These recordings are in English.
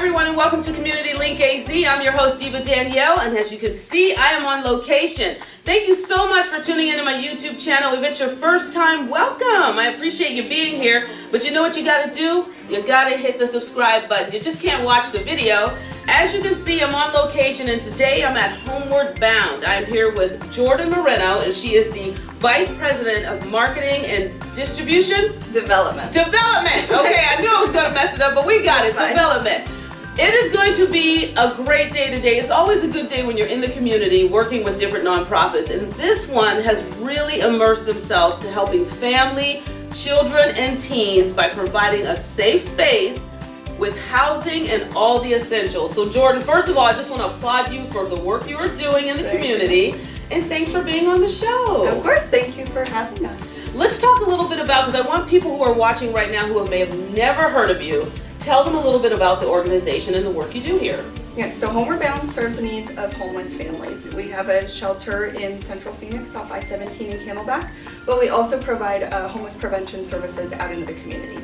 everyone, and welcome to Community Link AZ. I'm your host, Diva Danielle, and as you can see, I am on location. Thank you so much for tuning into my YouTube channel. If it's your first time, welcome. I appreciate you being here, but you know what you gotta do? You gotta hit the subscribe button. You just can't watch the video. As you can see, I'm on location, and today I'm at Homeward Bound. I'm here with Jordan Moreno, and she is the Vice President of Marketing and Distribution? Development. Okay, I knew I was going to mess it up, but we got it. Fine. Development. It is going to be a great day today. It's always a good day when you're in the community working with different nonprofits, and this one has really immersed themselves to helping family, children, and teens by providing a safe space with housing and all the essentials. So Jordan, first of all, I just want to applaud you for the work you are doing in the community, and thanks for being on the show. Of course, thank you for having us. Let's talk a little bit about, because I want people who are watching right now who may have never heard of you, tell them a little bit about the organization and the work you do here. Yes, so Homeward Bound serves the needs of homeless families. We have a shelter in Central Phoenix off I-17 in Camelback, but we also provide homeless prevention services out into the community.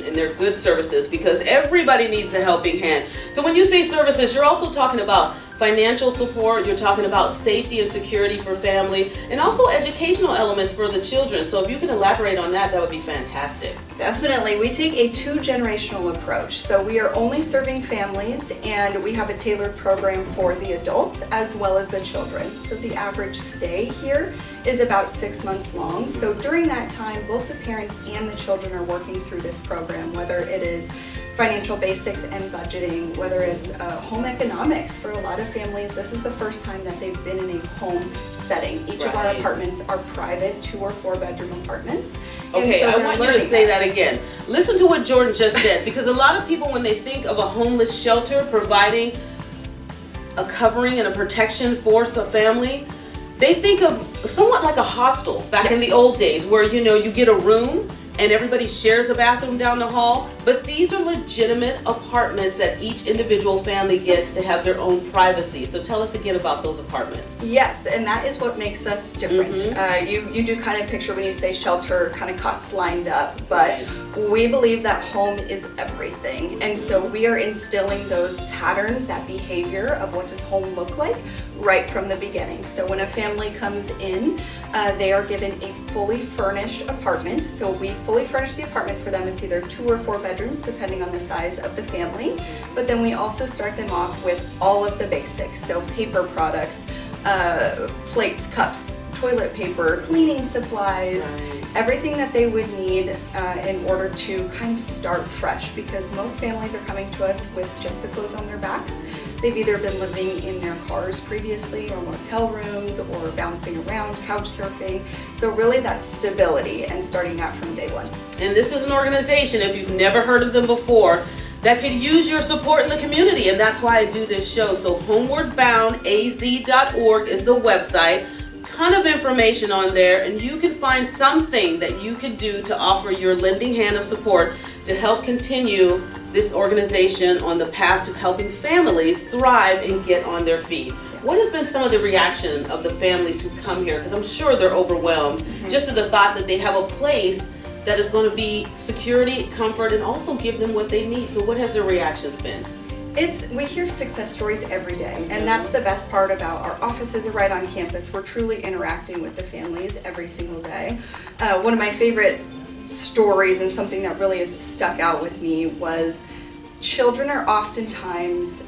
And they're good services because everybody needs a helping hand. So when you say services, you're also talking about financial support, you're talking about safety and security for family, and also educational elements for the children. So if you can elaborate on that, that would be fantastic. Definitely. We take a two-generational approach. So we are only serving families, and we have a tailored program for the adults as well as the children. So the average stay here is about 6 months long. So during that time, both the parents and the children are working through this program, whether it is financial basics and budgeting, whether it's home economics. For a lot of families, this is the first time that they've been in a home setting. Each of our apartments are private 2 or 4 bedroom apartments. Okay, I want you to say that again. Listen to what Jordan just said, because a lot of people, when they think of a homeless shelter providing a covering and a protection for a family, they think of somewhat like a hostel back in the old days, where you get a room and everybody shares a bathroom down the hall, but these are legitimate apartments that each individual family gets to have their own privacy. So tell us again about those apartments. Yes, and that is what makes us different. You do kind of picture, when you say shelter, kind of cots lined up, but we believe that home is everything, and so we are instilling those patterns, that behavior of what does home look like right from the beginning. So when a family comes in, they are given a fully furnished apartment. So we fully furnish the apartment for them. It's either 2 or 4 bedrooms depending on the size of the family, but then we also start them off with all of the basics. So paper products, plates, cups, toilet paper, cleaning supplies, everything that they would need in order to kind of start fresh, because most families are coming to us with just the clothes on their backs. They've either been living in their cars previously, or motel rooms, or bouncing around, couch surfing. So really that's stability, and starting that from day one. And this is an organization, if you've never heard of them before, that could use your support in the community, and that's why I do this show. So homewardboundaz.org is the website. Ton of information on there, and you can find something that you could do to offer your lending hand of support to help continue this organization on the path to helping families thrive and get on their feet. What has been some of the reaction of the families who come here? Because I'm sure they're overwhelmed just to the thought that they have a place that is going to be security, comfort, and also give them what they need. So what has their reactions been? We hear success stories every day, and that's the best part about our offices are right on campus. We're truly interacting with the families every single day. One of my favorite stories, and something that really has stuck out with me, was children are oftentimes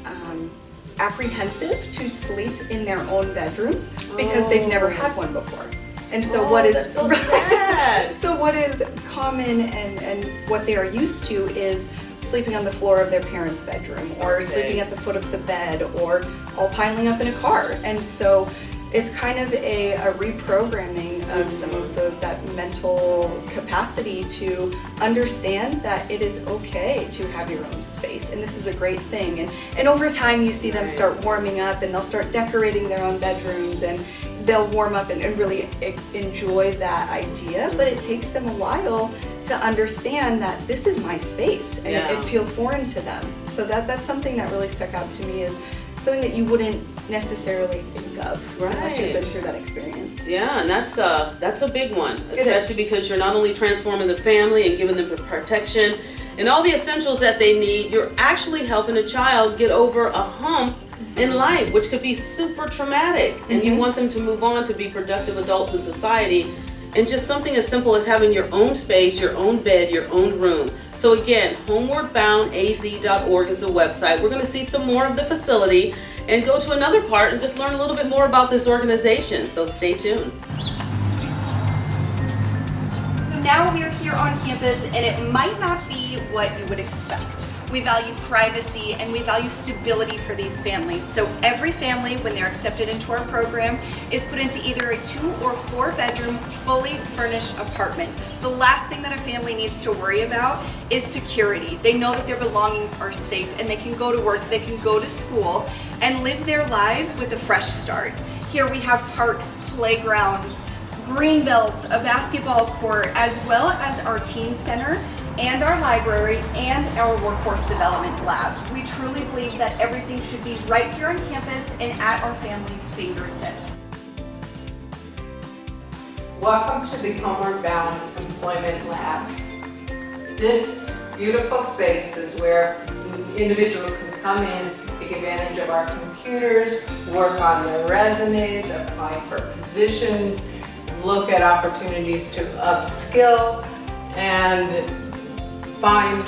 apprehensive to sleep in their own bedrooms because they've never had one before. And so that's so sad. So what is common and what they are used to is sleeping on the floor of their parents' bedroom, or sleeping at the foot of the bed, or all piling up in a car. And so it's kind of a reprogramming of some of that mental capacity to understand that it is okay to have your own space, and this is a great thing. And over time you see them start warming up, and they'll start decorating their own bedrooms, and they'll warm up and really enjoy that idea, but it takes them a while to understand that this is my space, and it feels foreign to them. So that's something that really stuck out to me, is something that you wouldn't necessarily think of unless you've been through that experience. Yeah, and that's a big one, especially because you're not only transforming the family and giving them protection and all the essentials that they need, you're actually helping a child get over a hump in life, which could be super traumatic, and you want them to move on to be productive adults in society. And just something as simple as having your own space, your own bed, your own room. So again, homewardboundaz.org is the website. We're going to see some more of the facility and go to another part and just learn a little bit more about this organization. So stay tuned. So now we're here on campus, and it might not be what you would expect. We value privacy and we value stability for these families. So every family, when they're accepted into our program, is put into either a 2 or 4 bedroom, fully furnished apartment. The last thing that a family needs to worry about is security. They know that their belongings are safe and they can go to work, they can go to school, and live their lives with a fresh start. Here we have parks, playgrounds, green belts, a basketball court, as well as our teen center, and our library, and our workforce development lab. We truly believe that everything should be right here on campus and at our family's fingertips. Welcome to the Homeward Bound Employment Lab. This beautiful space is where individuals can come in, take advantage of our computers, work on their resumes, apply for positions, look at opportunities to upskill, and find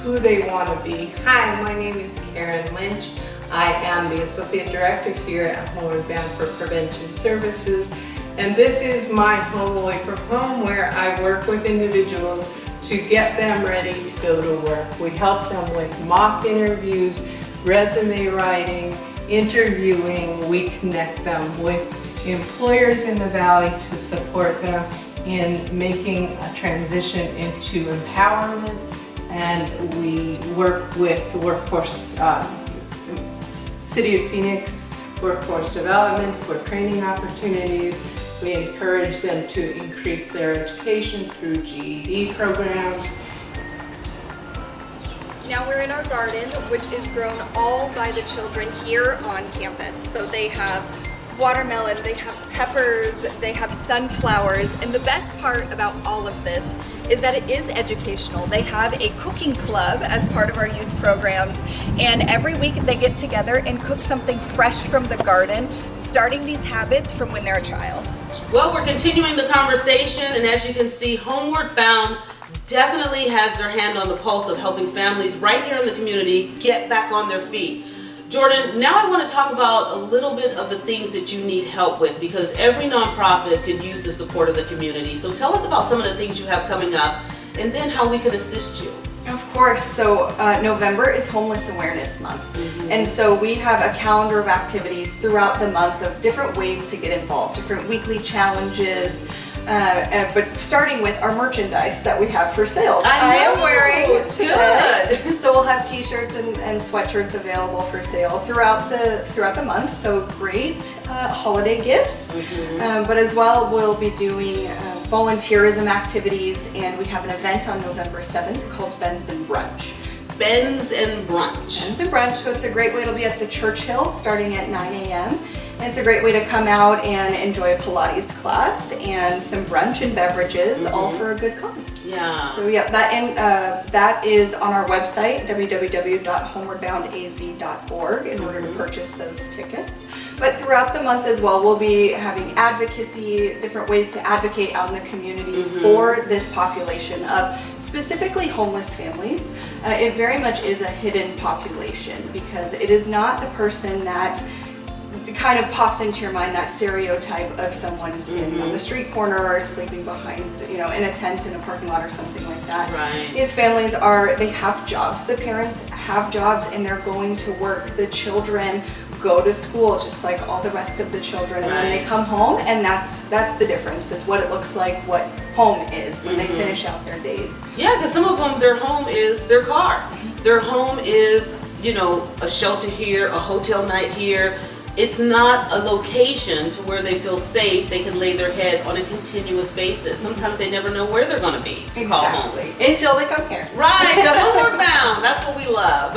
who they want to be. Hi, my name is Karen Lynch. I am the Associate Director here at Homeward Bound for Prevention Services, and this is my home away from home, where I work with individuals to get them ready to go to work. We help them with mock interviews, resume writing, interviewing. We connect them with employers in the Valley to support them in making a transition into empowerment. And we work with the workforce, City of Phoenix Workforce Development for training opportunities. We encourage them to increase their education through GED programs. Now we're in our garden, which is grown all by the children here on campus. So they have watermelon, they have peppers, they have sunflowers, and the best part about all of this is that it is educational. They have a cooking club as part of our youth programs, and every week they get together and cook something fresh from the garden, starting these habits from when they're a child. Well, we're continuing the conversation, and as you can see, Homeward Bound definitely has their hand on the pulse of helping families right here in the community get back on their feet. Jordan, now I want to talk about a little bit of the things that you need help with, because every nonprofit could use the support of the community. So tell us about some of the things you have coming up, and then how we could assist you. Of course. So November is Homeless Awareness Month. And so we have a calendar of activities throughout the month of different ways to get involved, different weekly challenges, but starting with our merchandise that we have for sale. I am wearing today. Good. So we'll have t-shirts and sweatshirts available for sale throughout the month. So great holiday gifts. But as well, we'll be doing volunteerism activities, and we have an event on November 7th called Ben's and Brunch. Ben's and Brunch. Ben's and Brunch, so it's a great way. It'll be at the Church Hill starting at 9 a.m. And it's a great way to come out and enjoy a Pilates class and some brunch and beverages, all for a good cause. Yeah. So yeah, that is on our website, www.homewardboundaz.org, in order to purchase those tickets. But throughout the month as well, we'll be having advocacy, different ways to advocate out in the community for this population of specifically homeless families. It very much is a hidden population, because it is not the person that kind of pops into your mind, that stereotype of someone standing on the street corner or sleeping behind, in a tent in a parking lot or something like that. Right. These families they have jobs. The parents have jobs and they're going to work. The children go to school just like all the rest of the children, and then they come home, and that's the difference, is what it looks like, what home is when they finish out their days. Yeah, because some of them, their home is their car. Their home is, a shelter here, a hotel night here. It's not a location to where they feel safe, they can lay their head on a continuous basis. Sometimes they never know where they're going to be to call home. Until they come here. Right, to Homeward Bound. That's what we love.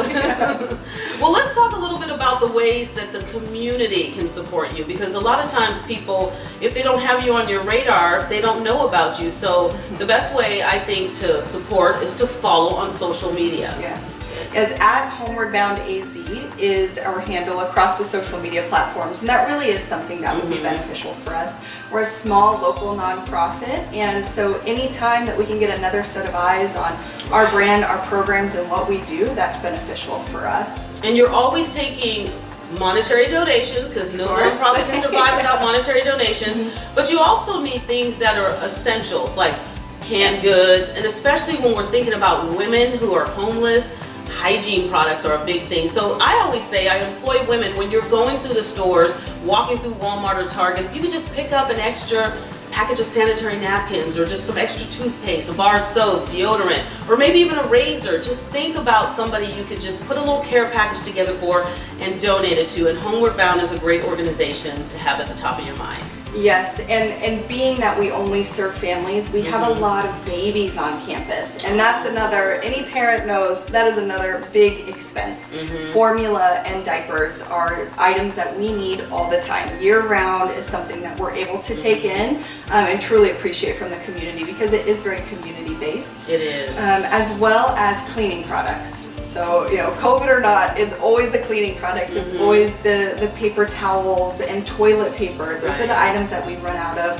Well, let's talk a little bit about about the ways that the community can support you, because a lot of times people, if they don't have you on your radar, they don't know about you. So the best way I think to support is to follow on social media. Yes. As at Homeward Bound AZ is our handle across the social media platforms, and that really is something that would be beneficial for us. We're a small local nonprofit, and so anytime that we can get another set of eyes on our brand, our programs, and what we do, that's beneficial for us. And you're always taking monetary donations, because no nonprofit can survive without monetary donations, but you also need things that are essentials like canned goods, and especially when we're thinking about women who are homeless, hygiene products are a big thing. So I always say I employ women when you're going through the stores, walking through Walmart or Target, if you could just pick up an extra package of sanitary napkins or just some extra toothpaste, a bar of soap, deodorant, or maybe even a razor. Just think about somebody you could just put a little care package together for and donate it to. And Homeward Bound is a great organization to have at the top of your mind. Yes, and being that we only serve families, we have a lot of babies on campus, and that's another, any parent knows, that is another big expense. Formula and diapers are items that we need all the time. Year-round is something that we're able to take in and truly appreciate from the community, because it is very community-based. It is. As well as cleaning products. So, you know, COVID or not, it's always the cleaning products, it's always the paper towels and toilet paper. Those are the items that we run out of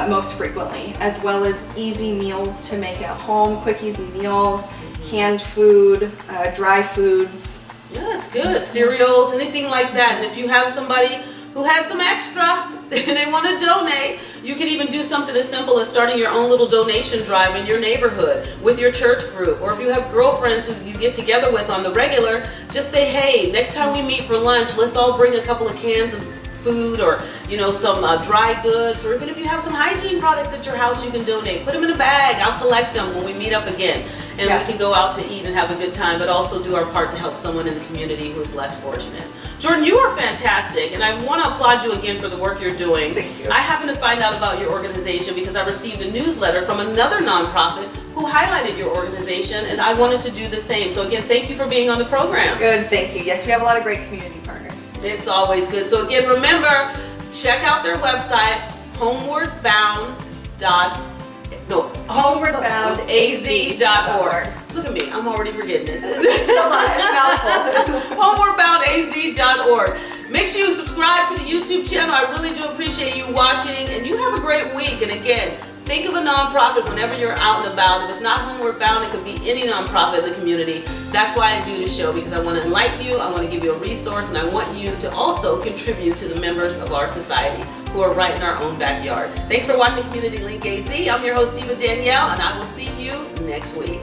most frequently, as well as easy meals to make at home, quick easy meals, canned food, dry foods. Yeah, it's good. Cereals, anything like that. And if you have somebody who has some extra and they want to donate, you can even do something as simple as starting your own little donation drive in your neighborhood with your church group. Or if you have girlfriends who you get together with on the regular, just say, hey, next time we meet for lunch, let's all bring a couple of cans of food, or you know, some dry goods, or even if you have some hygiene products at your house, you can donate. Put them in a bag. I'll collect them when we meet up again, and we can go out to eat and have a good time, but also do our part to help someone in the community who is less fortunate. Jordan, you are fantastic, and I want to applaud you again for the work you're doing. Thank you. I happened to find out about your organization because I received a newsletter from another nonprofit who highlighted your organization, and I wanted to do the same. So again, thank you for being on the program. Good, thank you. Yes, we have a lot of great community partners. It's always good. So again, remember, check out their website, homewardboundaz.org. Look at me, I'm already forgetting it. It's a lot, it's a mouthful. homewardboundaz.org. Make sure you subscribe to the YouTube channel. I really do appreciate you watching, and you have a great week. And again, think of a nonprofit whenever you're out and about. If it's not Homeward Bound, it could be any nonprofit in the community. That's why I do this show, because I want to enlighten you, I want to give you a resource, and I want you to also contribute to the members of our society who are right in our own backyard. Thanks for watching Community Link AZ. I'm your host, Eva Danielle, and I will see you next week.